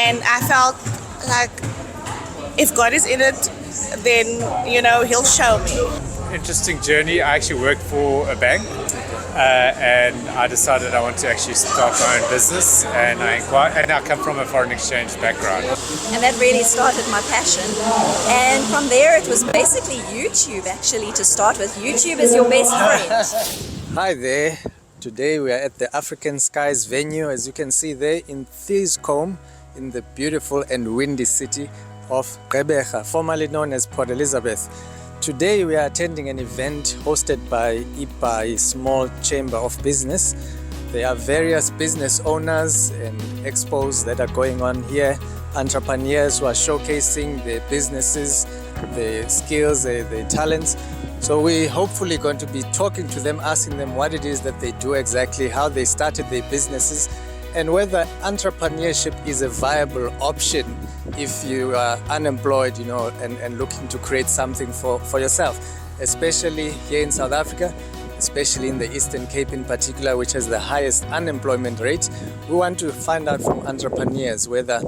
and I felt like if God is in it, then He'll show me. Interesting journey. I actually worked for a bank, and I decided I want to actually start my own business, and I come from a foreign exchange background. And that really started my passion. And from there it was basically YouTube actually to start with. YouTube is your best friend. Hi there. Today we are at the African Skies venue, as you can see there in Tagg, in the beautiful and windy city of Gqeberha, formerly known as Port Elizabeth. Today we are attending an event hosted by Ibhayi Small Chamber of Business. There are various business owners and expos that are going on here, entrepreneurs who are showcasing their businesses, their skills, their talents. So we're hopefully going to be talking to them, asking them what it is that they do exactly, how they started their businesses, and whether entrepreneurship is a viable option if you are unemployed, and looking to create something for yourself, especially here in South Africa, especially in the Eastern Cape in particular, which has the highest unemployment rate. We want to find out from entrepreneurs whether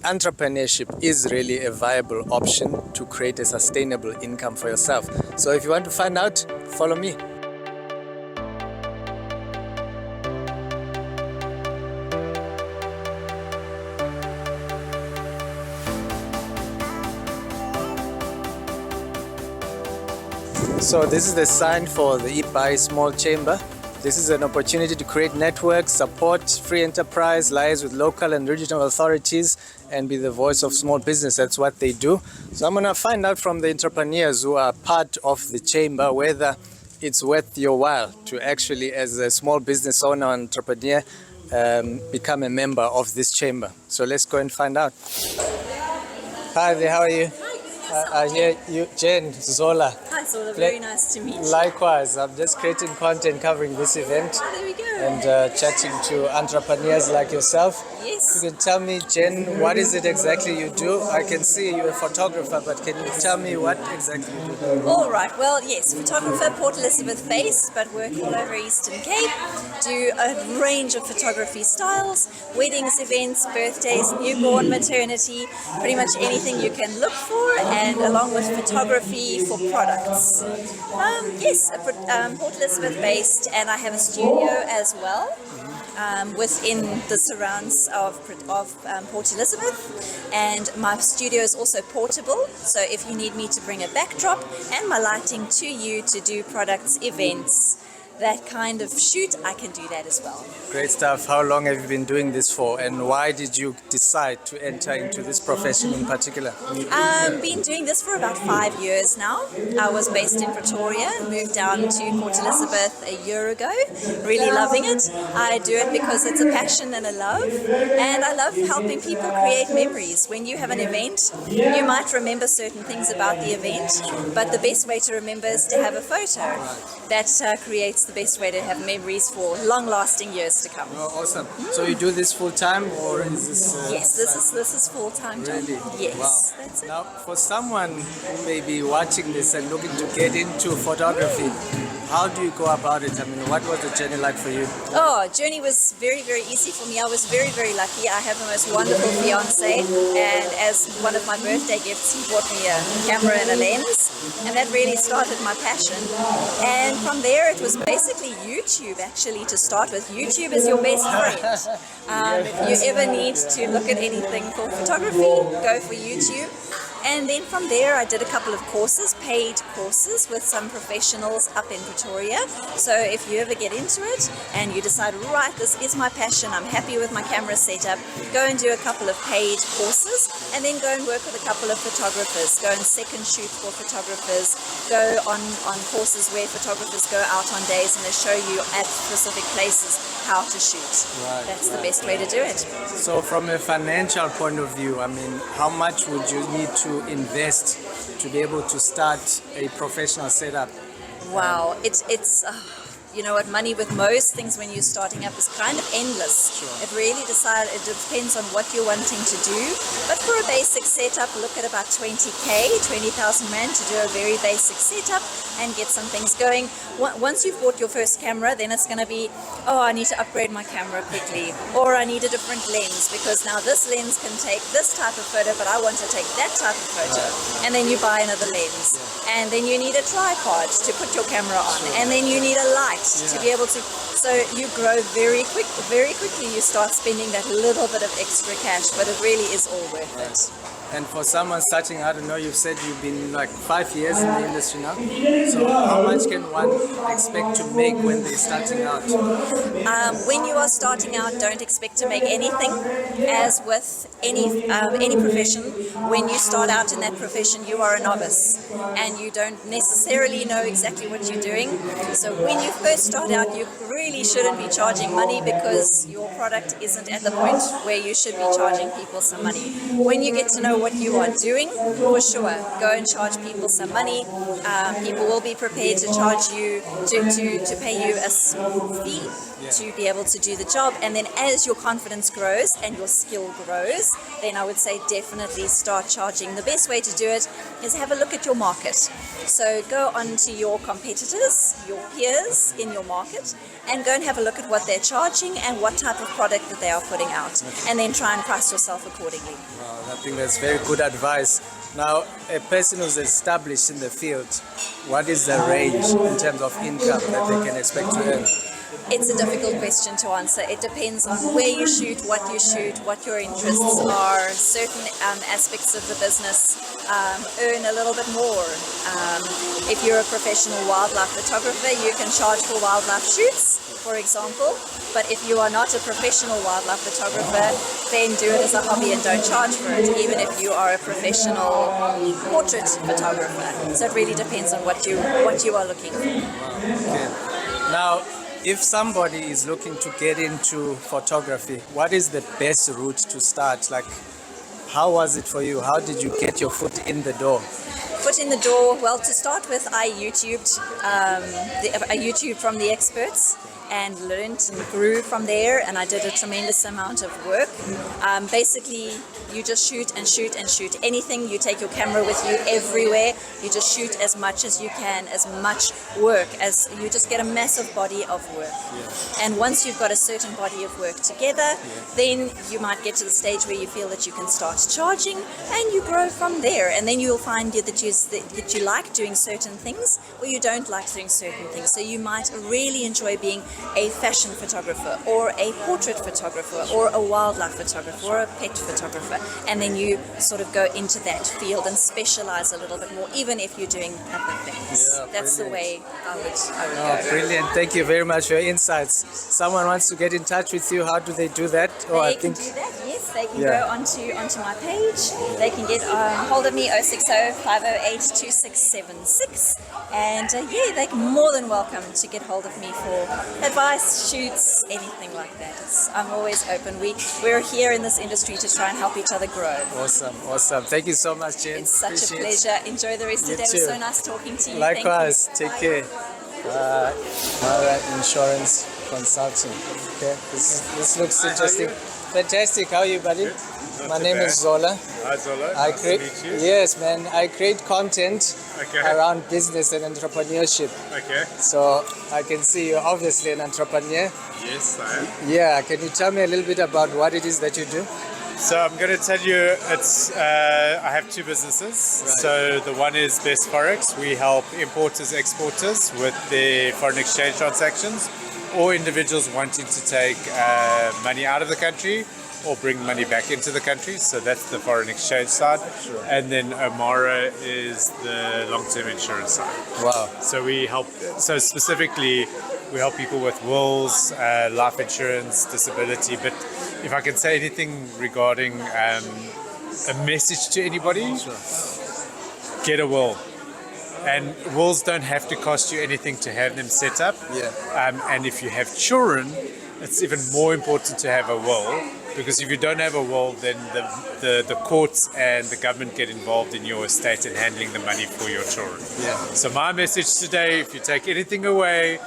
entrepreneurship is really a viable option to create a sustainable income for yourself. So if you want to find out, follow me. So this is the sign for the Ibhayi Small Chamber. This is an opportunity to create networks, support free enterprise, liaise with local and regional authorities, and be the voice of small business. That's what they do. So I'm going to find out from the entrepreneurs who are part of the chamber whether it's worth your while to actually, as a small business owner or entrepreneur, become a member of this chamber. So let's go and find out. Hi there, how are you? I hear you, Jen Zola. Hi Zola, very nice to meet you. Likewise, I'm just creating content covering this event. Oh, there we go. And chatting to entrepreneurs like yourself. Yes. You can tell me, Jen, what is it exactly you do? I can see you're a photographer, but can you tell me what exactly you do? All right, well, yes, photographer, Port Elizabeth based, but work all over Eastern Cape. Do a range of photography styles, weddings, events, birthdays, newborn, maternity, pretty much anything you can look for, and along with photography for products. Yes, Port Elizabeth based, and I have a studio as well. Within the surrounds of Port Elizabeth, and my studio is also portable, so if you need me to bring a backdrop and my lighting to you to do products, events, that kind of shoot, I can do that as well. Great stuff. How long have you been doing this for, and why did you decide to enter into this profession in particular? I've been doing this for about 5 years now. I was based in Pretoria, moved down to Port Elizabeth a year ago, really loving it. I do it because it's a passion and a love, and I love helping people create memories. When you have an event, you might remember certain things about the event, but the best way to remember is to have a photo. That creates the best way to have memories for long-lasting years to come. Oh, awesome. So you do this full-time, or is this... Yes, this is full-time job. Really? Yes, Wow. that's it. Now, for someone who may be watching this and looking to get into photography, how do you go about it? I mean, what was the journey like for you? Oh, journey was very, very easy for me. I was very, very lucky. I have the most wonderful fiance, and as one of my birthday gifts, he bought me a camera and a lens, and that really started my passion. And from there, it was basically YouTube actually to start with. YouTube is your best friend. If you ever need to look at anything for photography, go for YouTube. And then from there I did a couple of courses, paid courses with some professionals up in Pretoria. So if you ever get into it and you decide, right, this is my passion, I'm happy with my camera setup, go and do a couple of paid courses, and then go and work with a couple of photographers, go and second shoot for photographers, go on courses where photographers go out on days and they show you at specific places how to shoot. Right, That's the best way to do it. So from a financial point of view, I mean, how much would you need to invest to be able to start a professional setup? Wow, it's you know what, money with most things when you're starting up is kind of endless. It really it depends on what you're wanting to do. But for a basic setup, look at about 20,000 Rand to do a very basic setup and get some things going. Once you've bought your first camera, then it's going to be, oh, I need to upgrade my camera quickly, or I need a different lens because now this lens can take this type of photo, but I want to take that type of photo. And then you buy another lens, and then you need a tripod to put your camera on, and then you need a light to be able to. So you grow very quickly. You start spending that little bit of extra cash, but it really is all worth it. And for someone starting, I don't know, you've said you've been like 5 years in the industry now. So how much can one expect to make when they're starting out? When you are starting out, don't expect to make anything. As with any profession, when you start out in that profession, you are a novice and you don't necessarily know exactly what you're doing. So when you first start out, you really shouldn't be charging money because your product isn't at the point where you should be charging people some money. When you get to know what you are doing, for sure, go and charge people some money. People will be prepared to charge you, to pay you a small fee to be able to do the job. And then as your confidence grows and your skill grows, then I would say definitely start charging. The best way to do it is have a look at your market. So go on to your competitors, your peers in your market, and go and have a look at what they're charging and what type of product that they are putting out, and then try and price yourself accordingly. Wow, I think that's very good advice. Now, a person who's established in the field, what is the range in terms of income that they can expect to earn? It's a difficult question to answer. It depends on where you shoot, what your interests are. Certain aspects of the business earn a little bit more. If you're a professional wildlife photographer, you can charge for wildlife shoots, for example. But if you are not a professional wildlife photographer, then do it as a hobby and don't charge for it, even if you are a professional portrait photographer. So it really depends on what you are looking for. Okay. Now, if somebody is looking to get into photography, what is the best route to start? Like, how was it for you? How did you get your foot in the door? Foot in the door, well, to start with, I YouTubed from the experts and learned and grew from there, and I did a tremendous amount of work. Basically, you just shoot and shoot and shoot. Anything, you take your camera with you everywhere. You just shoot as much as you can, as much work as you just get a massive body of work. And once you've got a certain body of work together, then you might get to the stage where you feel that you can start charging, and you grow from there. And then you'll find that you like doing certain things, or you don't like doing certain things. So you might really enjoy being a fashion photographer, or a portrait photographer, or a wildlife photographer, or a pet photographer. And then you sort of go into that field and specialize a little bit more, even if you're doing other things. Yeah, that's brilliant. the way I would go. Brilliant. Thank you very much for your insights. Someone wants to get in touch with you. How do they do that? They can do that, yes. They can go onto my page. They can get hold of me, 060-508-2676. And they're more than welcome to get hold of me for advice, shoots, anything like that. I'm always open. We're here in this industry to try and help each other grow. Awesome. Thank you so much, Jen. It's such a pleasure. Enjoy the rest of the day. It was so nice talking to you. Likewise. Thank Take you. care. Mara Insurance Consulting. Okay, this looks interesting. Fantastic. How are you, buddy? My name is Zola. Hi Zola, I nice create, to meet you. yes, man. I create content around business and entrepreneurship. Okay. So I can see you're obviously an entrepreneur. Yes, I am. Yeah. Can you tell me a little bit about what it is that you do? So I'm going to tell you, I have two businesses. Right. So the one is BeztForex. We help importers, exporters with their foreign exchange transactions, or individuals wanting to take money out of the country or bring money back into the country. So that's the foreign exchange side. Sure. And then Omara is the long-term insurance side. Wow. So we help, specifically, we help people with wills, life insurance, disability. But if I can say anything regarding a message to anybody, get a will. And wills don't have to cost you anything to have them set up. Yeah. And if you have children, it's even more important to have a will, because if you don't have a will, then the courts and the government get involved in your estate and handling the money for your children. Yeah. So my message today, if you take anything away,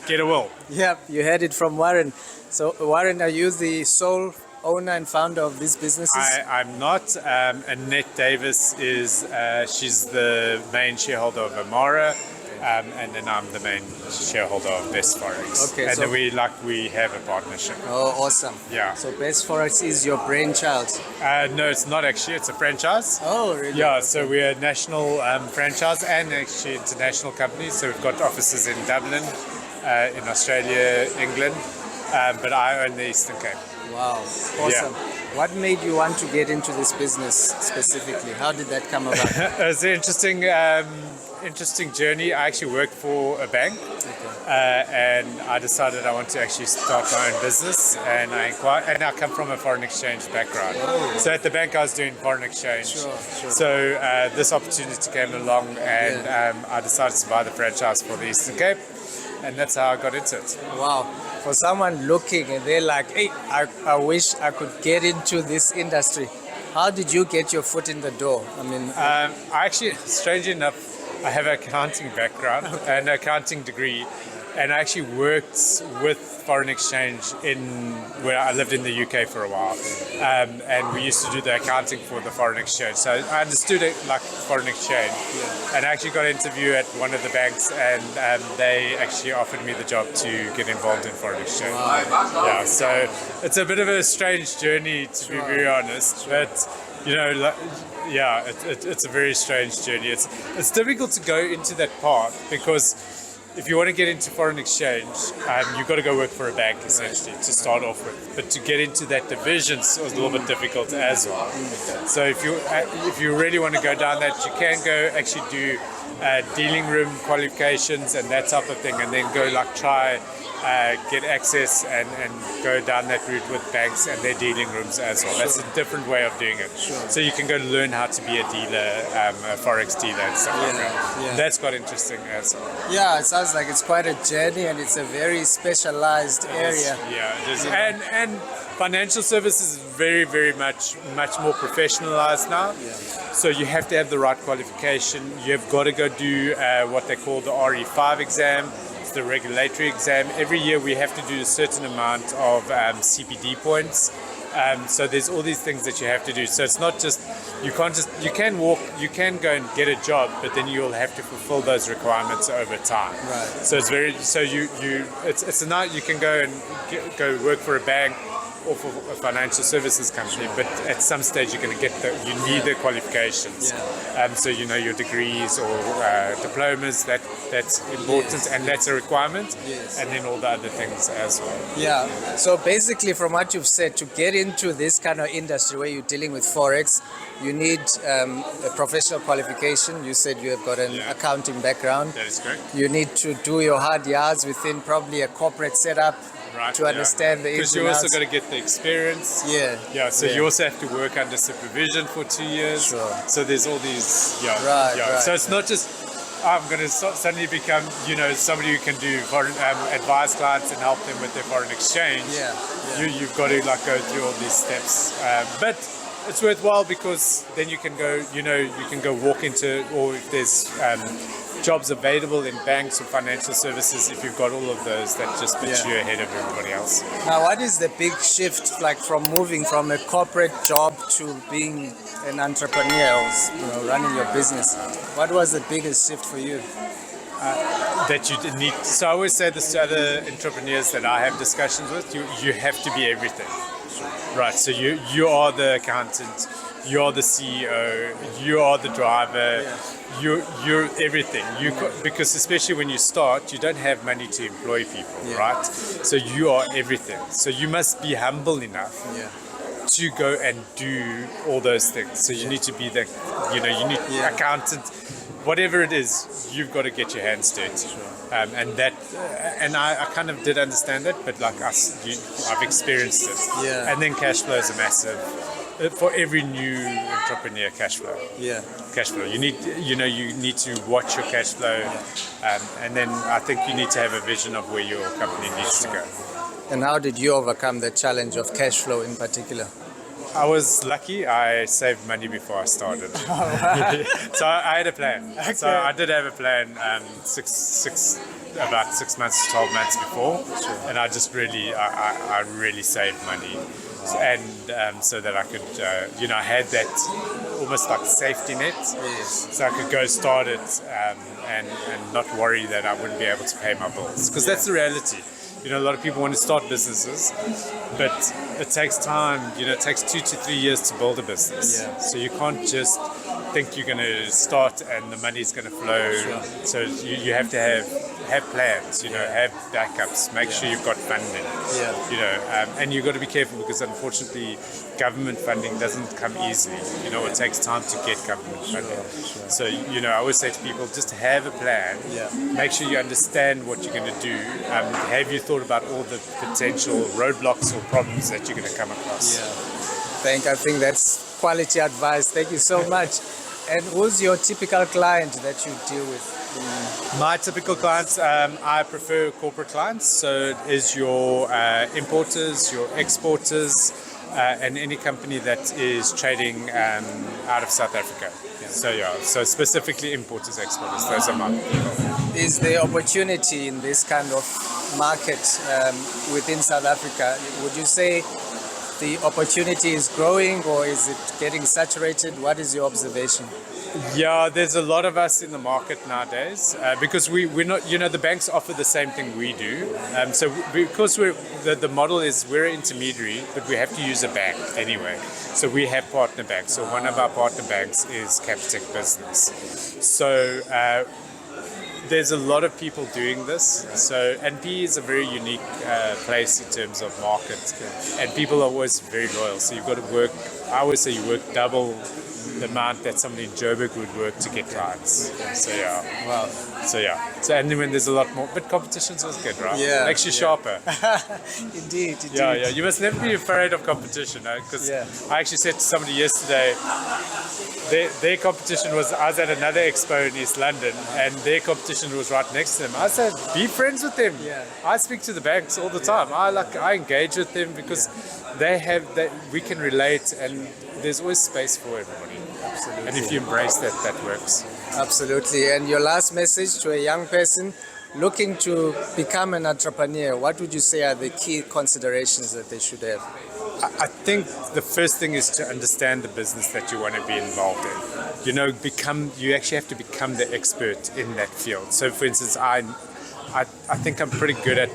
get a will. Yep, you heard it from Warren. So, Warren, are you the sole owner and founder of these businesses? I'm not. Annette Davis is, she's the main shareholder of Amara, and then I'm the main shareholder of BeztForex. Okay, and so- then we have a partnership. Oh, awesome. Yeah. So, BeztForex is your brainchild. No, it's not actually. It's a franchise. Oh, really? Yeah, so we're a national franchise and actually international company. So we've got offices in Dublin, in Australia, England, but I own the Eastern Cape. Wow, awesome. What made you want to get into this business specifically? How did that come about? It's an interesting journey. I actually worked for a bank, and I decided I want to actually start my own business. And I come from a foreign exchange background. So at the bank, I was doing foreign exchange. Sure. So this opportunity came along, and I decided to buy the franchise for the Eastern Cape, and that's how I got into it. Wow. For someone looking and they're like, hey, I wish I could get into this industry. How did you get your foot in the door? I mean, I actually, strangely enough, I have an accounting background, an accounting degree, and I actually worked with foreign exchange where I lived in the UK for a while, and we used to do the accounting for the foreign exchange. So I understood it like foreign exchange, and I actually got an interview at one of the banks, and they actually offered me the job to get involved in foreign exchange. Wow. Yeah, so it's a bit of a strange journey, to be very honest, but you know, it's a very strange journey. It's difficult to go into that path because if you want to get into foreign exchange, you've got to go work for a bank essentially to start off with. But to get into that division is a little bit difficult as well. So if you really want to go down that, you can go actually do dealing room qualifications and that type of thing, and then go try get access and go down that route with banks and their dealing rooms as well. That's a different way of doing it. So you can go learn how to be a dealer, a forex dealer and stuff like that. Yeah. That's quite interesting as well. yeah, it sounds like it's quite a journey and it's a very specialized area. Yeah, it is. And financial services is very, very much more professionalized now. So you have to have the right qualification. You've got to go do what they call the RE5 exam. It's the regulatory exam. Every year we have to do a certain amount of CPD points. So there's all these things that you have to do. So it's not just you can go and get a job, but then you'll have to fulfill those requirements over time. Right. So it's you can go and go work for a bank or for a financial services company, but at some stage you're going to you need the qualifications. So your degrees or diplomas, that's important, and that's a requirement, and then all the other things as well. Yeah. So basically, from what you've said, to get into this kind of industry where you're dealing with forex, you need a professional qualification. You said you have got an accounting background. That is correct. You need to do your hard yards within probably a corporate setup. Right, to understand the ins because and you also outs. got to get the experience. So you also have to work under supervision for 2 years. Sure. So there's all these. Right. So it's not just I'm going to suddenly become somebody who can do foreign advise clients and help them with their foreign exchange. You've got to go through all these steps, but it's worthwhile because then you can go you can go walk into, or if there's jobs available in banks or financial services, if you've got all of those, that just puts you ahead of everybody else. Now, what is the big shift from moving from a corporate job to being an entrepreneur, running your business? What was the biggest shift for you? That you need. So I always say this to other entrepreneurs that I have discussions with. You have to be everything, right? So you are the accountant, you are the CEO, you are the driver. You're everything. Because especially when you start, you don't have money to employ people, right? So you are everything. So you must be humble enough to go and do all those things. So you need to be the, you need accountant, whatever it is. You've got to get your hands dirty, and I kind of did understand that, but I've experienced it. And then cash flow is a massive. For every new entrepreneur, cash flow. Cash flow. You need to watch your cash flow, and then I think you need to have a vision of where your company needs to go. And how did you overcome the challenge of cash flow in particular? I was lucky. I saved money before I started. So I had a plan. Okay. So I did have a plan about 6 months to 12 months before. And I just really, I really saved money. And so that I could, I had that almost like safety net. So I could go start it and not worry that I wouldn't be able to pay my bills. Because that's the reality. A lot of people want to start businesses, but it takes time. It takes 2 to 3 years to build a business. So you can't just think you're going to start and the money's going to flow. So you have to have plans, have backups, make sure you've got funding. And you've got to be careful because unfortunately government funding doesn't come easily. It takes time to get government funding. So, I always say to people, just have a plan. Make sure you understand what you're going to do. Have you thought about all the potential roadblocks or problems that you're going to come across? I think that's quality advice. Thank you so much. And who's your typical client that you deal with? My typical clients, I prefer corporate clients. So it is your importers, your exporters, and any company that is trading out of South Africa. So specifically importers, exporters, those are my people. Is there opportunity in this kind of market within South Africa? Would you say the opportunity is growing or is it getting saturated? What is your observation? Yeah, there's a lot of us in the market nowadays because we're not, the banks offer the same thing we do. So because the model is we're an intermediary, but we have to use a bank anyway. So we have partner banks. So one of our partner banks is Captivates Business. So there's a lot of people doing this. So and PE is a very unique place in terms of market, and people are always very loyal. So you've got to work. I always say you work double the amount that somebody in Joburg would work to get clients. So Wow. So and then when there's a lot more, but competition's always good, right? Makes you sharper. Indeed. Yeah. You must never be afraid of competition, because I actually said to somebody yesterday, their competition was, I was at another expo in East London, and their competition was right next to them. I said, be friends with them. I speak to the banks all the time. I engage with them because we can relate, and there's always space for everybody. Absolutely. And if you embrace that, that works. Absolutely. And your last message to a young person looking to become an entrepreneur, what would you say are the key considerations that they should have? I think the first thing is to understand the business that you want to be involved in. You actually have to become the expert in that field. So for instance, I think I'm pretty good at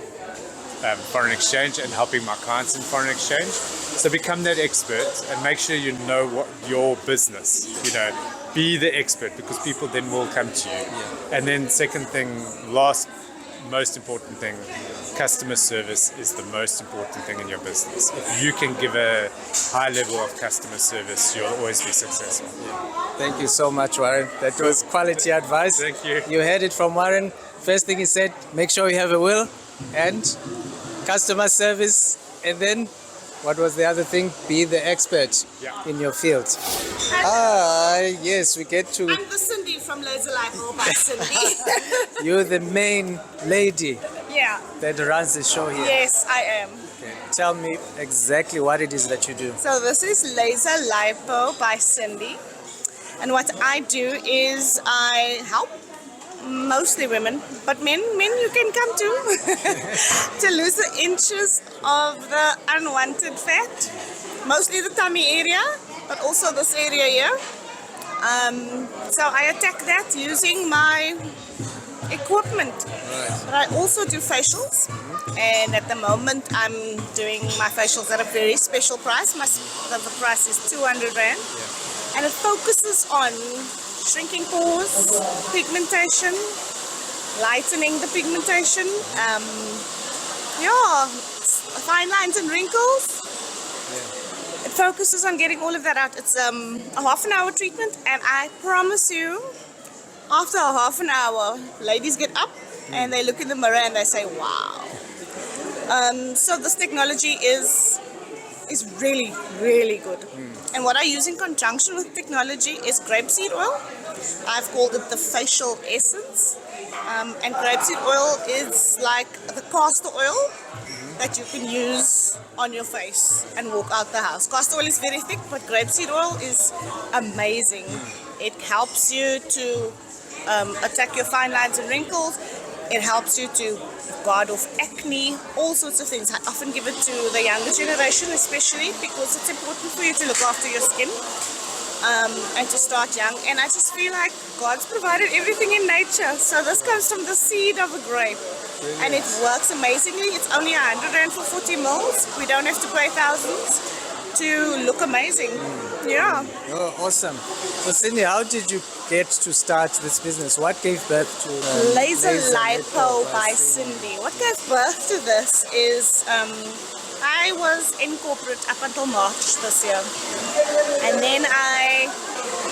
foreign exchange and helping my clients in foreign exchange. So become that expert and make sure you know what your business, be the expert, because people then will come to you. And then second thing, most important thing, customer service is the most important thing in your business. If you can give a high level of customer service, you'll always be successful. Thank you so much, Warren. That was quality advice. Thank you. You heard it from Warren. First thing he said, make sure you have a will and customer service. And then, what was the other thing? Be the expert in your field. Yes, we get to... I'm the Cindy from Lipo by Cindy. You're the main lady Yeah. that runs the show here. Yes, I am. Okay. Tell me exactly what it is that you do. So this is Lipo by Cindy. And what I do is I help mostly women, but men you can come to, to lose the inches of the unwanted fat, mostly the tummy area, but also this area here. So I attack that using my equipment. But I also do facials, and at the moment I'm doing my facials at a very special price. The price is 200 Rand, and it focuses on shrinking pores, pigmentation, lightening the pigmentation, fine lines and wrinkles. It focuses on getting all of that out. It's a half an hour treatment, and I promise you, after a half an hour, ladies get up and they look in the mirror and they say, wow. So this technology is really, really good. And what I use in conjunction with technology is grapeseed oil. I've called it the facial essence. And grapeseed oil is like the castor oil that you can use on your face and walk out the house. Castor oil is very thick, but grapeseed oil is amazing. It helps you to attack your fine lines and wrinkles. It helps you to guard off acne, all sorts of things. I often give it to the younger generation, especially because it's important for you to look after your skin and to start young. And I just feel like God's provided everything in nature. So this comes from the seed of a grape. And it works amazingly. It's only 100 rand for 40 mils. We don't have to pay thousands to look amazing. Yeah. Oh, awesome. So Cindy, how did you get to start this business? What gave birth to Laser Lipo by Cindy. What gave birth to this is I was in corporate up until March this year, and then I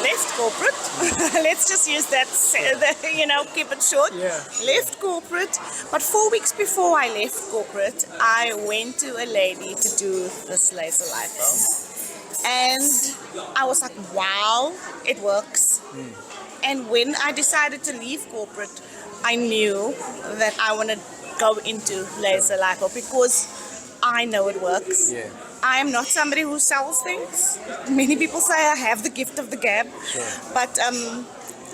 left corporate. Let's just use that, keep it short. Yeah. Left corporate, but 4 weeks before I left corporate, I went to a lady to do this laser lipo. And I was like, wow, it works. And when I decided to leave corporate, I knew that I want to go into laser lipo because I know it works. Yeah. I am not somebody who sells things. Many people say I have the gift of the gab, but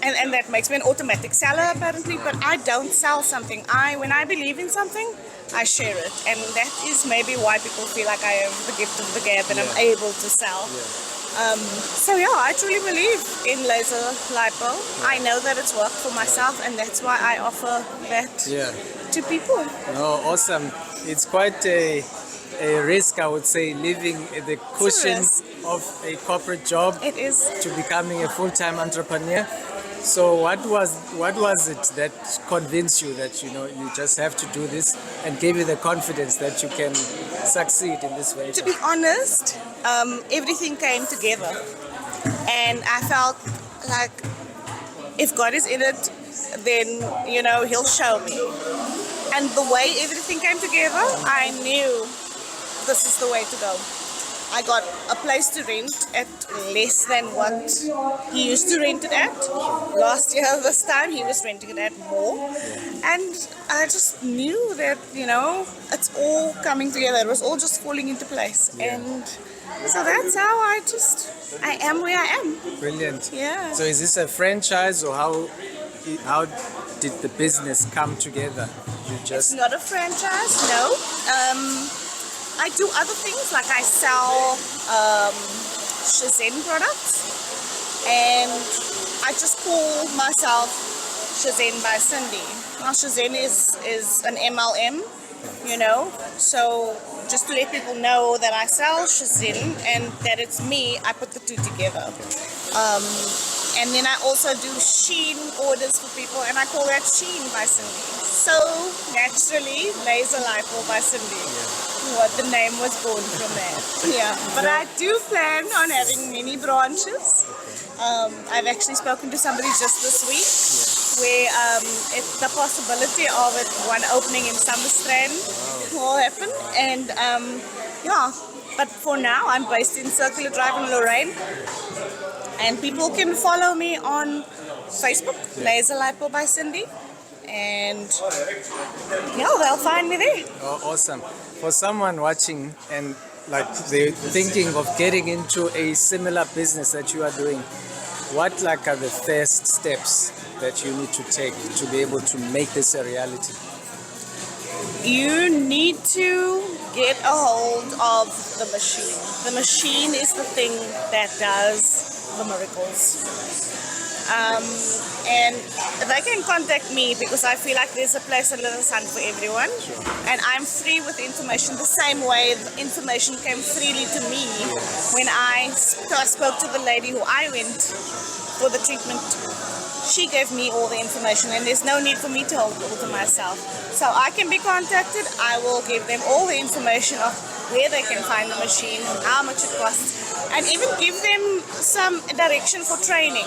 and that makes me an automatic seller apparently. But I don't sell something. When I believe in something, I share it, and that is maybe why people feel like I have the gift of the gab and I'm able to sell. So yeah, I truly believe in laser lipo. I know that it's worked for myself, and that's why I offer that to people. Oh, awesome. It's quite a risk, I would say, leaving the cushion of a corporate job It is. to becoming a full-time entrepreneur. So what was it that convinced you that you just have to do this and gave you the confidence that you can succeed in this venture? To be honest, everything came together, and I felt like if God is in it, then He'll show me. And the way everything came together, I knew this is the way to go. I got a place to rent at less than what he used to rent it at. Last year, this time, he was renting it at more. And I just knew that, it's all coming together. It was all just falling into place. And so that's how I am where I am. Brilliant. Yeah. So is this a franchise, or how did the business come together? It's not a franchise, no. I do other things, like I sell Shazam products, and I just call myself Shazam by Cindy. Now Shazam is an MLM, so just to let people know that I sell Shazam and that it's me, I put the two together. And then I also do Sheen orders for people, and I call that Sheen by Cindy. So naturally, Laser Lipo by Cindy. What the name was born from that. Yeah, but I do plan on having many branches. I've actually spoken to somebody just this week where it's the possibility of it, one opening in Summerstrand will happen. And but for now, I'm based in Circular Drive in Lorraine. And people can follow me on Facebook, Laser Lipo by Cindy, and they'll find me there. Oh, awesome. For someone watching and they're thinking of getting into a similar business that you are doing, what are the first steps that you need to take to be able to make this a reality? You need to get a hold of the machine. The machine is the thing that does the miracles. And they can contact me because I feel like there's a place under the sun for everyone. And I'm free with information the same way the information came freely to me when I spoke to the lady who I went for the treatment. She gave me all the information, and there's no need for me to hold it all to myself. So I can be contacted. I will give them all the information of where they can find the machine, how much it costs, and even give them some direction for training.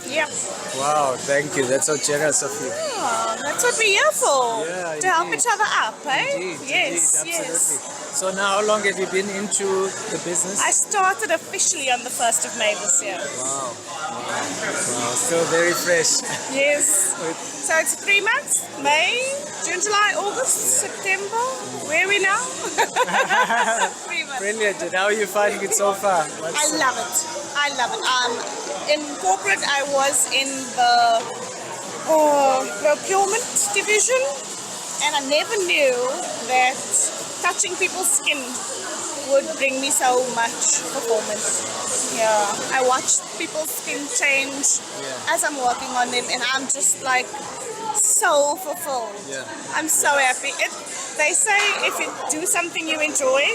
Yep. Wow, thank you. That's so generous of you. Oh, that's what we're here for. Yeah, to help indeed. each other up, eh? Indeed, Yes, indeed, yes. absolutely. So now, how long have you been into the business? I started officially on the 1st of May this year. Wow, still very fresh. Yes. So it's 3 months, May, June, July, August, September. Where are we now? 3 months. Brilliant. And how are you finding it so far? I love it. I love it. In corporate, I was in the procurement division, and I never knew that touching people's skin would bring me so much performance. Yeah, I watch people's skin change as I'm working on them, and I'm just like so fulfilled. Yeah. I'm so happy. They say if you do something you enjoy,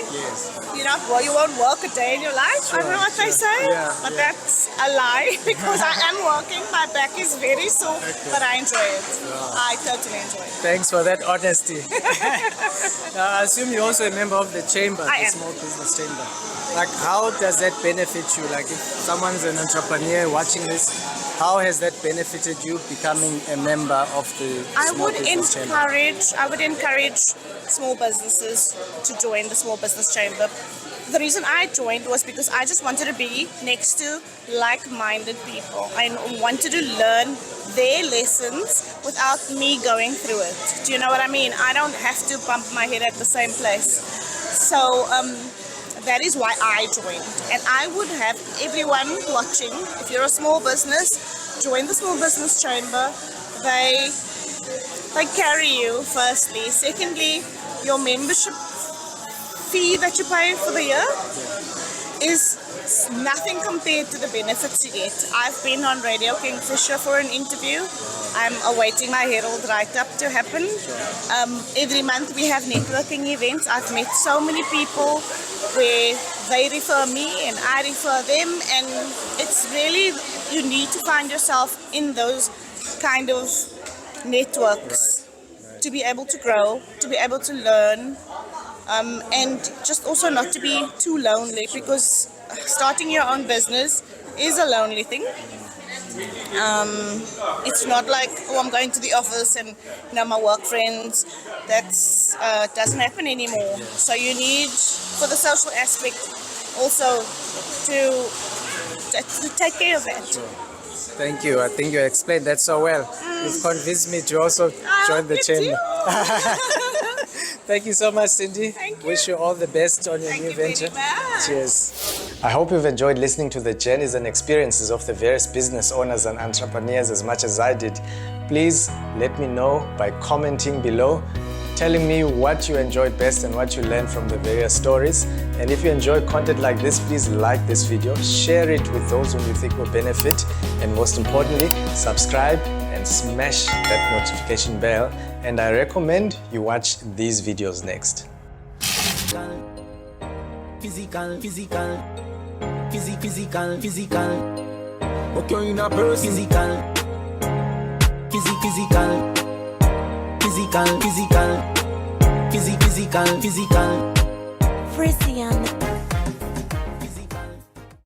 you won't work a day in your life. I don't know what they say, but that's a lie because I am working. My back is very sore, but I enjoy it. I totally enjoy it. Thanks for that honesty. Now, I assume you're also a member of the chamber, I the am. small business chamber. Like, how does that benefit you? Like, if someone's an entrepreneur watching this, how has that benefited you becoming a member of the small business chamber? I would encourage small businesses to join the small business chamber. The reason I joined was because I just wanted to be next to like-minded people. I wanted to learn their lessons without me going through it. Do you know what I mean? I don't have to bump my head at the same place. So that is why I joined. And I would have everyone watching, if you're a small business, join the small business chamber. They carry you, firstly. Secondly, your membership fee that you pay for the year is nothing compared to the benefits you get. I've been on Radio Kingfisher for an interview. I'm awaiting my Herald write-up to happen. Every month we have networking events. I've met so many people where they refer me and I refer them, and it's really, you need to find yourself in those kind of networks to be able to grow, to be able to learn, and just also not to be too lonely, because starting your own business is a lonely thing. It's not like, oh, I'm going to the office and my work friends. That's doesn't happen anymore. So you need, for the social aspect, also to take care of that. Thank you. I think you explained that so well. You've convinced me to also join the chamber. Thank you so much, Cindy. Thank you. Wish you all the best on your new venture. Very much. Cheers. I hope you've enjoyed listening to the journeys and experiences of the various business owners and entrepreneurs as much as I did. Please let me know by commenting below, telling me what you enjoyed best and what you learned from the various stories. And if you enjoy content like this, please like this video, share it with those whom you think will benefit, and most importantly, subscribe and smash that notification bell. And I recommend you watch these videos next. Physical. Okay, in a person. Physical. Preez.